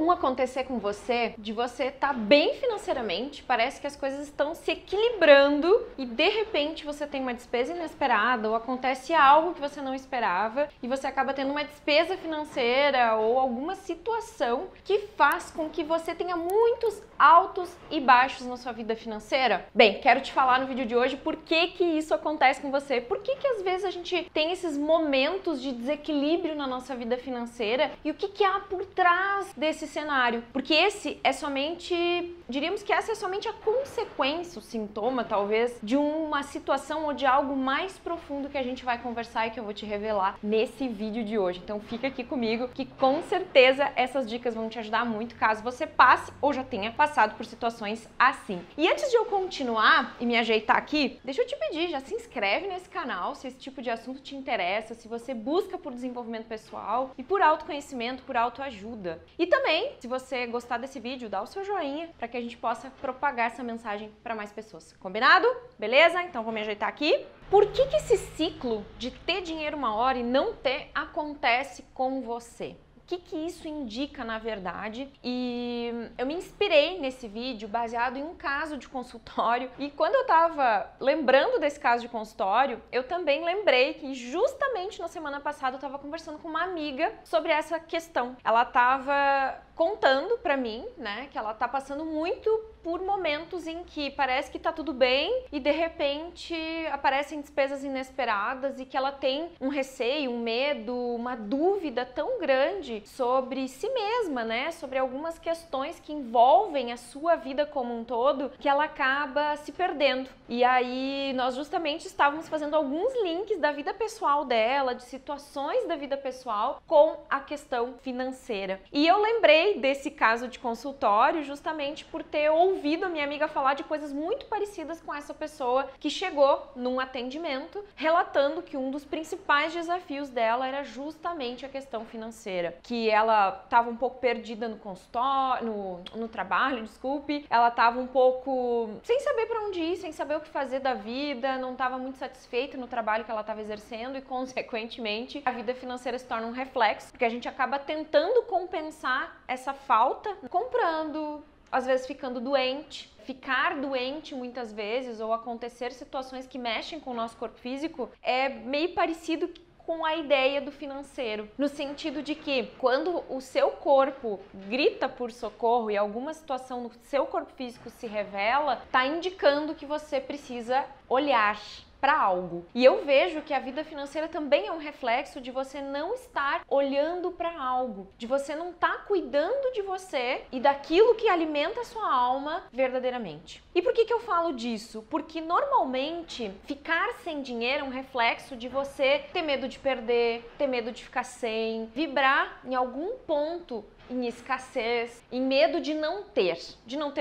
comum acontecer com você de você estar bem financeiramente, parece que as coisas estão se equilibrando e de repente você tem uma despesa inesperada ou acontece algo que você não esperava e você acaba tendo uma despesa financeira ou alguma situação que faz com que você tenha muitos altos e baixos na sua vida financeira? Bem, quero te falar no vídeo de hoje por que isso acontece com você, por que às vezes a gente tem esses momentos de desequilíbrio na nossa vida financeira e o que há por trás desse cenário. Porque esse é somente, diríamos que essa é somente a consequência, o sintoma talvez, de uma situação ou de algo mais profundo que a gente vai conversar e que eu vou te revelar nesse vídeo de hoje. Então fica aqui comigo que com certeza essas dicas vão te ajudar muito caso você passe ou já tenha passado por situações assim. E antes de eu continuar e me ajeitar aqui, deixa eu te pedir, já se inscreve nesse canal se esse tipo de assunto te interessa, se você busca por desenvolvimento pessoal e por autoconhecimento, por autoajuda. E também, se você gostar desse vídeo, dá o seu joinha para que a gente possa propagar essa mensagem para mais pessoas. Combinado? Beleza? Então vou me ajeitar aqui. Por que esse ciclo de ter dinheiro uma hora e não ter acontece com você? O que isso indica na verdade? E eu me inspirei nesse vídeo baseado em um caso de consultório e quando eu tava lembrando desse caso de consultório, eu também lembrei que justamente na semana passada eu tava conversando com uma amiga sobre essa questão. Ela tava contando pra mim, né, que ela tá passando muito por momentos em que parece que tá tudo bem e de repente aparecem despesas inesperadas e que ela tem um receio, um medo, uma dúvida tão grande sobre si mesma, né, sobre algumas questões que envolvem a sua vida como um todo, que ela acaba se perdendo. E aí nós justamente estávamos fazendo alguns links da vida pessoal dela, de situações da vida pessoal com a questão financeira. E eu lembrei desse caso de consultório justamente por ter ouvido a minha amiga falar de coisas muito parecidas com essa pessoa que chegou num atendimento relatando que um dos principais desafios dela era justamente a questão financeira, que ela estava um pouco perdida no consultório, no trabalho, desculpe, ela estava um pouco sem saber para onde ir, sem saber o que fazer da vida, não estava muito satisfeita no trabalho que ela estava exercendo e consequentemente a vida financeira se torna um reflexo, porque a gente acaba tentando compensar essa falta comprando, às vezes ficando doente. Ficar doente muitas vezes ou acontecer situações que mexem com o nosso corpo físico é meio parecido com a ideia do financeiro, no sentido de que quando o seu corpo grita por socorro e alguma situação no seu corpo físico se revela, tá indicando que você precisa olhar para algo. E eu vejo que a vida financeira também é um reflexo de você não estar olhando para algo, de você não estar cuidando de você e daquilo que alimenta a sua alma verdadeiramente. E por que eu falo disso? Porque normalmente ficar sem dinheiro é um reflexo de você ter medo de perder, ter medo de ficar sem, vibrar em algum ponto em escassez, em medo de não ter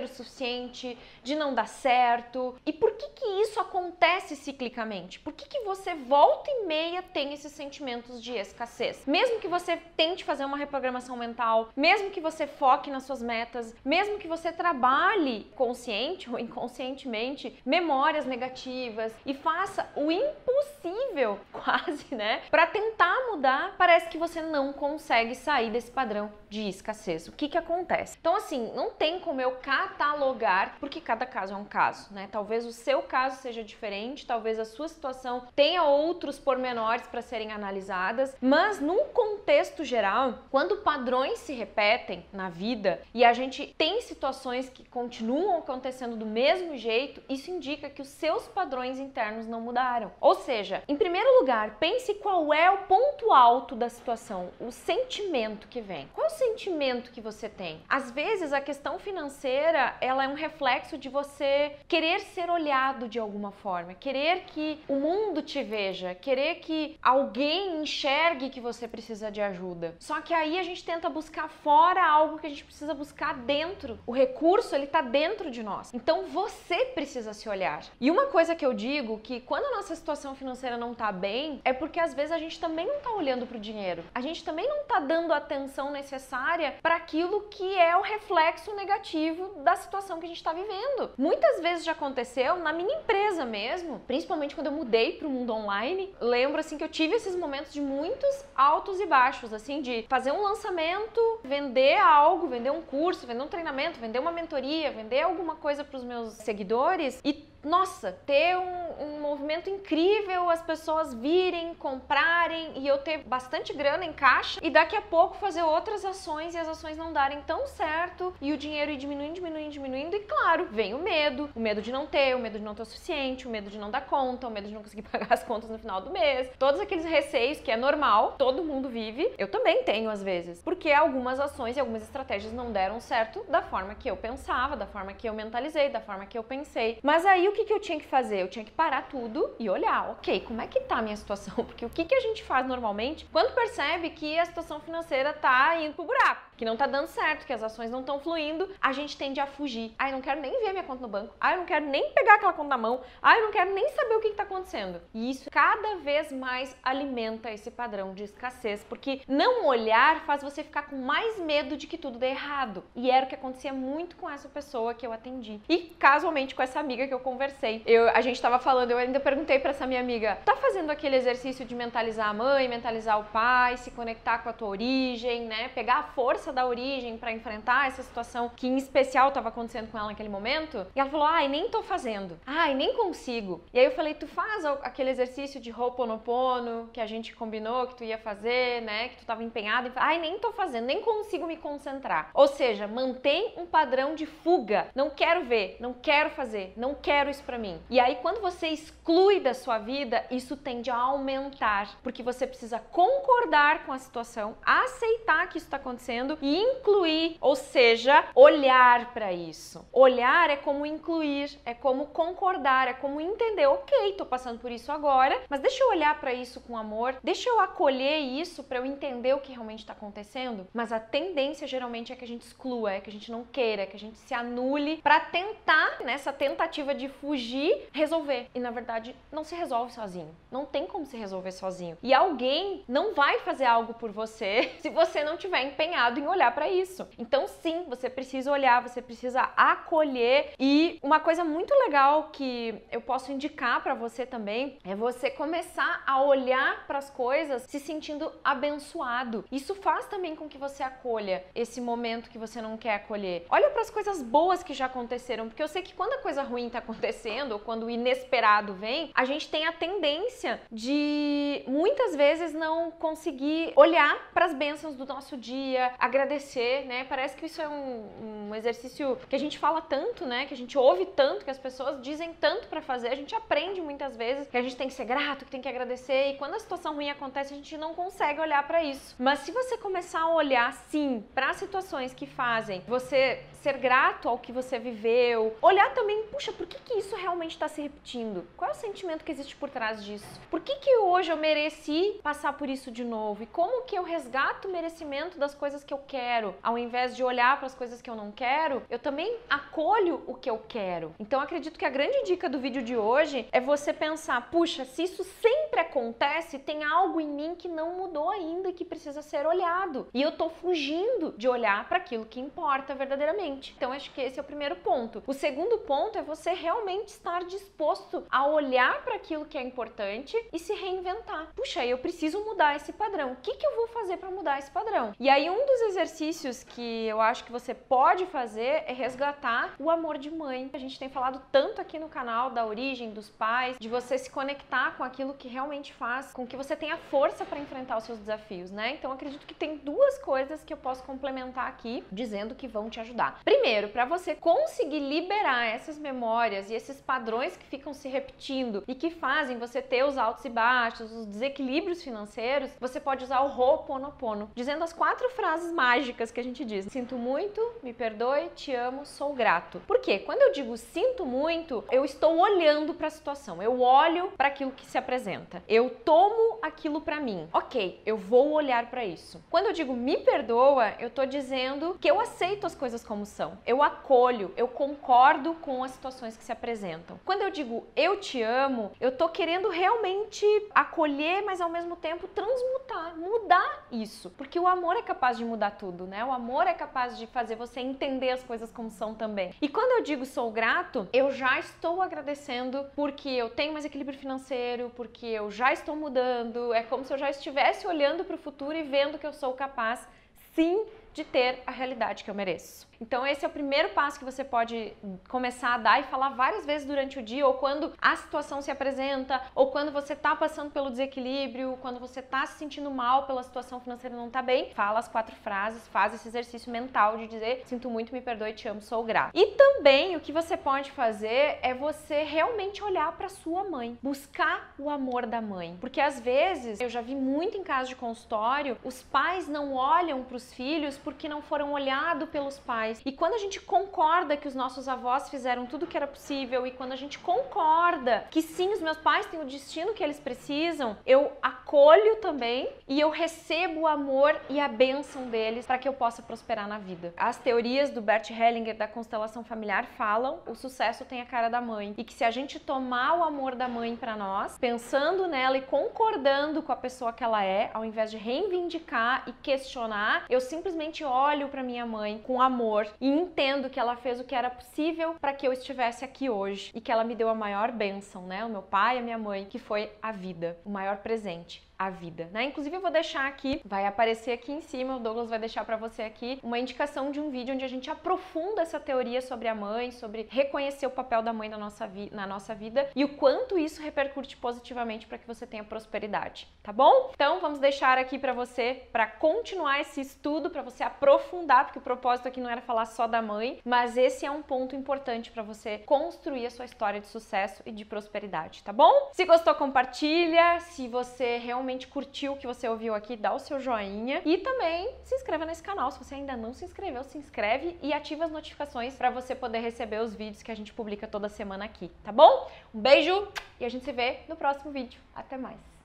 o suficiente, de não dar certo. E por que isso acontece ciclicamente? Por que você volta e meia tem esses sentimentos de escassez? Mesmo que você tente fazer uma reprogramação mental, mesmo que você foque nas suas metas, mesmo que você trabalhe consciente ou inconscientemente memórias negativas e faça o impossível, quase, né, para tentar mudar, parece que você não consegue sair desse padrão de escassez. O que acontece? Então, assim, não tem como eu catalogar, porque cada caso é um caso, né? Talvez o seu caso seja diferente, talvez a sua situação tenha outros pormenores para serem analisadas, mas num contexto geral, quando padrões se repetem na vida e a gente tem situações que continuam acontecendo do mesmo jeito, isso indica que os seus padrões internos não mudaram. Ou seja, em primeiro lugar, pense qual é o ponto alto da situação, o sentimento que vem. Qual é o sentimento que você tem? Às vezes a questão financeira, ela é um reflexo de você querer ser olhado de alguma forma, querer que o mundo te veja, querer que alguém enxergue que você precisa de ajuda. Só que aí a gente tenta buscar fora algo que a gente precisa buscar dentro. O recurso, ele tá dentro de nós. Então você precisa se olhar. E uma coisa que eu digo, que quando a nossa situação financeira não tá bem, é porque às vezes a gente também não tá olhando pro dinheiro. A gente também não tá dando a atenção necessária para aquilo que é o reflexo negativo da situação que a gente está vivendo. Muitas vezes já aconteceu na minha empresa mesmo, principalmente principalmente quando eu mudei pro mundo online, lembro assim que eu tive esses momentos de muitos altos e baixos, assim, de fazer um lançamento, vender algo, vender um curso, vender um treinamento, vender uma mentoria, vender alguma coisa pros meus seguidores e nossa, ter um movimento incrível, as pessoas virem, comprarem e eu ter bastante grana em caixa e daqui a pouco fazer outras ações e as ações não darem tão certo e o dinheiro ir diminuindo e claro, vem o medo de não ter, o medo de não ter o suficiente, o medo de não dar conta, o medo de não conseguir pagar as contas no final do mês, todos aqueles receios que é normal, todo mundo vive, eu também tenho às vezes, porque algumas ações e algumas estratégias não deram certo da forma que eu pensava, da forma que eu mentalizei, da forma que eu pensei, mas aí o que eu tinha que fazer? Eu tinha que parar tudo e olhar, ok, como é que tá a minha situação? Porque o que a gente faz normalmente quando percebe que a situação financeira tá indo pro buraco, que não tá dando certo, que as ações não estão fluindo, a gente tende a fugir. Ah, eu não quero nem ver a minha conta no banco. Ah, eu não quero nem pegar aquela conta na mão. Ah, eu não quero nem saber o que tá acontecendo. E isso cada vez mais alimenta esse padrão de escassez, porque não olhar faz você ficar com mais medo de que tudo dê errado. E era o que acontecia muito com essa pessoa que eu atendi. E casualmente com essa amiga que eu conversei. A gente tava falando, eu ainda perguntei pra essa minha amiga, tá fazendo aquele exercício de mentalizar a mãe, mentalizar o pai, se conectar com a tua origem, né? Pegar a força da origem pra enfrentar essa situação que em especial tava acontecendo com ela naquele momento? E ela falou, ai, nem tô fazendo. Ai, nem consigo. E aí eu falei, tu faz aquele exercício de Ho'oponopono que a gente combinou que tu ia fazer, né? Que tu tava empenhado. Ai, nem tô fazendo, nem consigo me concentrar. Ou seja, mantém um padrão de fuga. Não quero ver, não quero fazer, não quero isso pra mim. E aí, quando você exclui da sua vida, isso tende a aumentar, porque você precisa concordar com a situação, aceitar que isso está acontecendo e incluir, ou seja, olhar para isso. Olhar é como incluir, é como concordar, é como entender, ok, tô passando por isso agora, mas deixa eu olhar para isso com amor, deixa eu acolher isso para eu entender o que realmente está acontecendo. Mas a tendência geralmente é que a gente exclua, é que a gente não queira, é que a gente se anule para tentar, nessa tentativa de fugir, resolver. E na verdade não se resolve sozinho. Não tem como se resolver sozinho. E alguém não vai fazer algo por você se você não tiver empenhado em olhar para isso. Então sim, você precisa olhar, você precisa acolher. E uma coisa muito legal que eu posso indicar para você também é você começar a olhar para as coisas se sentindo abençoado. Isso faz também com que você acolha esse momento que você não quer acolher. Olha para as coisas boas que já aconteceram, porque eu sei que quando a coisa ruim tá acontecendo, ou quando o inesperado vem, a gente tem a tendência de muitas vezes não conseguir olhar para as bênçãos do nosso dia, agradecer, né? Parece que isso é um exercício que a gente fala tanto, né? Que a gente ouve tanto, que as pessoas dizem tanto para fazer, a gente aprende muitas vezes que a gente tem que ser grato, que tem que agradecer, e quando a situação ruim acontece, a gente não consegue olhar para isso. Mas se você começar a olhar, sim, para situações que fazem você ser grato ao que você viveu, olhar também, puxa, por que isso realmente está se repetindo? Qual é o sentimento que existe por trás disso? Por que hoje eu mereci passar por isso de novo? E como que eu resgato o merecimento das coisas que eu quero? Ao invés de olhar para as coisas que eu não quero, eu também acolho o que eu quero. Então acredito que a grande dica do vídeo de hoje é você pensar, puxa, se isso sempre acontece, tem algo em mim que não mudou ainda e que precisa ser olhado. E eu tô fugindo de olhar para aquilo que importa verdadeiramente. Então acho que esse é o primeiro ponto. O segundo ponto é você realmente estar disposto a olhar para aquilo que é importante e se reinventar. Puxa, eu preciso mudar esse padrão. O que eu vou fazer para mudar esse padrão? E aí um dos exercícios que eu acho que você pode fazer é resgatar o amor de mãe. A gente tem falado tanto aqui no canal da origem dos pais, de você se conectar com aquilo que realmente faz com que você tenha força para enfrentar os seus desafios, né? Então acredito que tem duas coisas que eu posso complementar aqui, dizendo que vão te ajudar. Primeiro, para você conseguir liberar essas memórias e esses padrões que ficam se repetindo e que fazem você ter os altos e baixos, os desequilíbrios financeiros, você pode usar o Ho'oponopono, dizendo as 4 frases mágicas que a gente diz. Sinto muito, me perdoe, te amo, sou grato. Por quê? Quando eu digo sinto muito, eu estou olhando para a situação, eu olho para aquilo que se apresenta, eu tomo aquilo para mim. Ok, eu vou olhar para isso. Quando eu digo me perdoa, eu tô dizendo que eu aceito as coisas como são, eu acolho, eu concordo com as situações que se apresentam. apresentam. Quando eu digo eu te amo, eu tô querendo realmente acolher, mas ao mesmo tempo transmutar, mudar isso. Porque o amor é capaz de mudar tudo, né? O amor é capaz de fazer você entender as coisas como são também. E quando eu digo sou grato, eu já estou agradecendo porque eu tenho mais equilíbrio financeiro, porque eu já estou mudando. É como se eu já estivesse olhando para o futuro e vendo que eu sou capaz, sim, de ter a realidade que eu mereço. Então esse é o primeiro passo que você pode começar a dar e falar várias vezes durante o dia, ou quando a situação se apresenta, ou quando você tá passando pelo desequilíbrio, quando você tá se sentindo mal pela situação financeira e não tá bem, fala as 4 frases, faz esse exercício mental de dizer sinto muito, me perdoe, te amo, sou grato. E também o que você pode fazer é você realmente olhar para sua mãe, buscar o amor da mãe, porque às vezes eu já vi muito em casa de consultório, os pais não olham para os filhos porque não foram olhados pelos pais. E quando a gente concorda que os nossos avós fizeram tudo o que era possível e quando a gente concorda que sim, os meus pais têm o destino que eles precisam, eu acolho também e eu recebo o amor e a bênção deles para que eu possa prosperar na vida. As teorias do Bert Hellinger da constelação familiar falam o sucesso tem a cara da mãe e que se a gente tomar o amor da mãe para nós, pensando nela e concordando com a pessoa que ela é, ao invés de reivindicar e questionar, eu simplesmente olho para minha mãe com amor e entendo que ela fez o que era possível para que eu estivesse aqui hoje e que ela me deu a maior bênção, né? O meu pai e a minha mãe, que foi a vida, o maior presente. A vida, né? Inclusive eu vou deixar aqui, vai aparecer aqui em cima, o Douglas vai deixar para você aqui uma indicação de um vídeo onde a gente aprofunda essa teoria sobre a mãe, sobre reconhecer o papel da mãe na nossa vida e o quanto isso repercute positivamente para que você tenha prosperidade, tá bom? Então vamos deixar aqui para você, para continuar esse estudo, para você aprofundar, porque o propósito aqui não era falar só da mãe, mas esse é um ponto importante para você construir a sua história de sucesso e de prosperidade, tá bom? Se gostou, compartilha, se você realmente curtiu o que você ouviu aqui, dá o seu joinha e também se inscreva nesse canal. Se você ainda não se inscreveu, se inscreve e ativa as notificações para você poder receber os vídeos que a gente publica toda semana aqui, tá bom? Um beijo e a gente se vê no próximo vídeo. Até mais!